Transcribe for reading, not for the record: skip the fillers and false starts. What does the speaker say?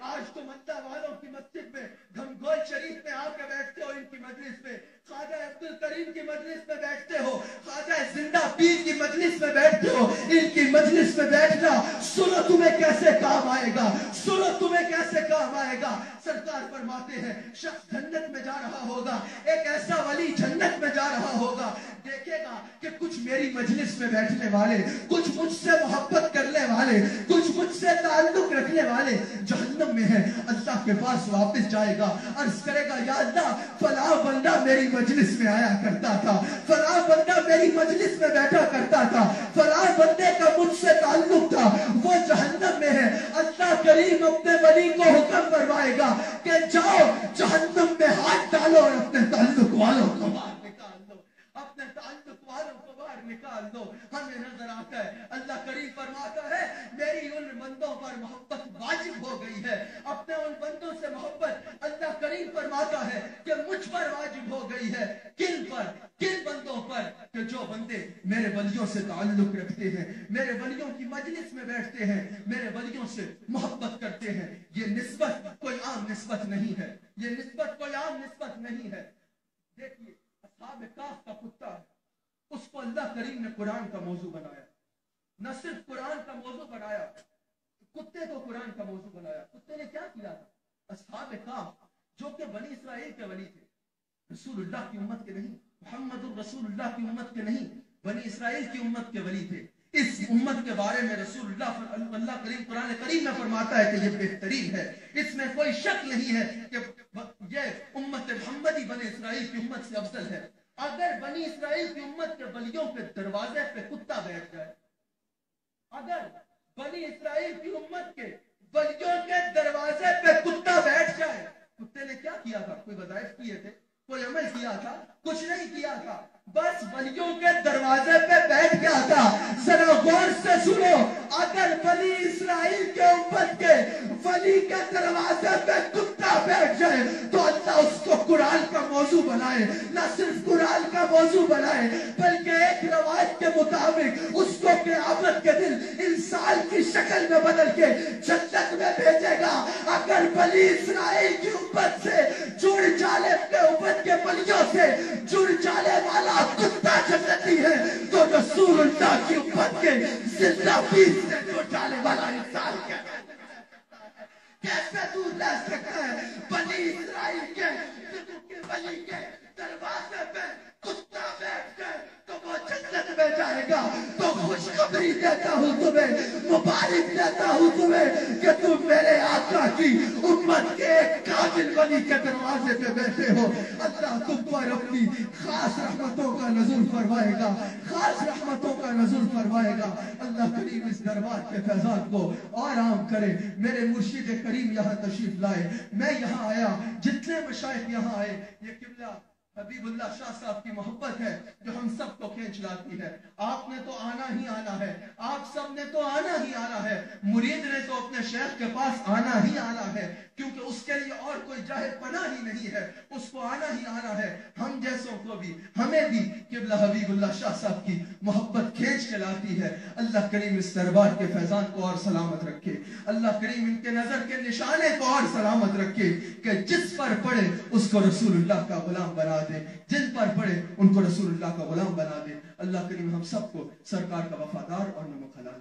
آج تم اللہ والوں کی مسجد میں گھمگول شریف میں آ کے بیٹھتے ہو، ان کی مجلس میں خواجہ عبد الکریم کی مجلس میں بیٹھتے ہو، خواجہ زندہ پیر کی مجلس میں بیٹھتے ہو، ان کی مجلس میں بیٹھنا سنو تمہیں کیسے کام آئے گا، سنو تمہیں کیسے کام آئے گا۔ سرکار فرماتے ہیں شخص جنت میں جا رہا ہوگا، ایک ایسا ولی جنت میں جا رہا ہوگا، دیکھے گا کہ کچھ میری مجلس میں بیٹھنے والے، کچھ مجھ سے محبت کرنے والے، کچھ مجھ سے تعلق رکھنے والے جہنم میں ہیں۔ اللہ کے پاس واپس جائے گا، عرض کرے گا یا اللہ فلاں بندہ میری مجلس میں آیا کرتا تھا، فلاں بندہ میری مجلس میں بیٹھا کرتا تھا، فلاں بندے کا مجھ سے تعلق تھا، وہ جہنم میں ہے۔ اللہ کریم اپنے ولی کو حکم فرمائے گا کہ جاؤ جہنم میں ہاتھ ڈالو اور اپنے تعلق والوں کو باہر نکال دو، اپنے تعلق والوں کو باہر نکال دو۔ ہمیں نظر آتا ہے اللہ کریم فرماتا ہے میری ان بندوں پر محبت واجب ہو گئی ہے، اپنے ان بندوں سے محبت اللہ کریم فرماتا ہے کہ مجھ پر واجب ہو گئی ہے۔ کن پر؟ کن بندوں پر؟ کہ جو بندے میرے ولیوں سے تعلق رکھتے ہیں، میرے ولیوں کی مجلس میں بیٹھتے ہیں، میرے ولیوں سے محبت کرتے ہیں۔ یہ نسبت کوئی عام نسبت نہیں ہے، یہ نسبت کوئی عام نسبت نہیں ہے۔ دیکھیے اصحاب کہف کا کتا ہے، اس کو اللہ کریم نے قرآن کا موضوع بنایا، نہ صرف قرآن کا موضوع بنایا، کتے کو قرآن کا موضوع بنایا۔ کتے نے کیا کیا تھا؟ اصحاب کہف جو کہ بنی اسرائیل کے ولی تھے، رسول اللہ کی امت کے نہیں، محمد الرسول اللہ کی امت کے نہیں، بنی اسرائیل کی امت کے ولی تھے۔ اس امت کے بارے میں رسول اللہ کریم قرآن کریم میں فرماتا ہے کہ یہ بہترین ہے، اس میں کوئی شک نہیں ہے کہ یہ امت محمدی بنی اسرائیل کی امت سے افضل ہے۔ اگر بنی اسرائیل کی امت کے ولیوں کے دروازے پہ کتا بیٹھ جائے، اگر بنی اسرائیل کی امت کے ولیوں کے دروازے پہ کتا بیٹھ جائے، کتے نے کیا کیا تھا؟ کوئی وظائف کیے تھے؟ کوئی عمل کیا تھا؟ کچھ نہیں کیا تھا، بس ولیوں کے دروازے پہ بیٹھ گیا تھا۔ ذرا غور سے سنو، اگر بنی اسرائیل کے امت کے ولی کے دروازے پہ کتا بیٹھ جائے تو اللہ اس کو قرآن کا موضوع بنائے، نہ صرف قرآن کا موضوع بنائے بلکہ ایک روایت کے مطابق اس کو قیامت کے دن انسان کی شکل میں بدل کے جنت میں بھیجے گا۔ اگر بنی اسرائیل کی امت سے جڑ جانے کے امت کے ولیوں سے جڑ جانے والا کتا جنتی ہے تو رسول اللہ کی امت کے زندہ پیر سے جڑ جانے والا انسان کیسے دور رہ سکتا ہے؟ بنی اسرائیل کے ولی کے دروازے پہ کتا بیٹھ گئے تو وہ جنت میں جائے گا۔ تو خوشخبری دیتا ہوں تمہیں، مبارک دیتا ہوں تمہیں کہ تم میرے آقا کی امت کے ایک کامل ولی کے دروازے پہ بیٹھے ہو۔ اللہ تم پر اپنی خاص رحمتوں کا نزول فرمائے گا، خاص رحمتوں کا نزول فرمائے گا۔ اللہ کریم اس دربار کے فیضان کو اور عام کرے۔ میرے مرشد کریم یہاں تشریف لائے، میں یہاں آیا، جتنے مشائخ یہاں آئے، یہ قبلہ حبیب اللہ شاہ صاحب کی محبت ہے جو ہم سب کو کھینچ لاتی ہے۔ آپ نے تو آنا ہی آنا ہے، آپ سب نے تو آنا ہی آنا ہے، مرید نے تو اپنے شیخ کے پاس آنا ہی آنا ہے، کیونکہ اس کے لیے اور کوئی جاہ پناہ ہی نہیں ہے، اس کو آنا ہی آنا ہے۔ ہم جیسوں کو بھی، ہمیں بھی قبلہ حبیب اللہ شاہ صاحب کی محبت کھینچ کے لاتی ہے۔ اللہ کریم اس دربار کے فیضان کو اور سلامت رکھے، اللہ کریم ان کے نظر کے نشانے کو اور سلامت رکھے کہ جس پر پڑے اس کو رسول اللہ کا غلام بنا دے، جن پر پڑے ان کو رسول اللہ کا غلام بنا دے۔ اللہ کریم ہم سب کو سرکار کا وفادار اور نمک حلال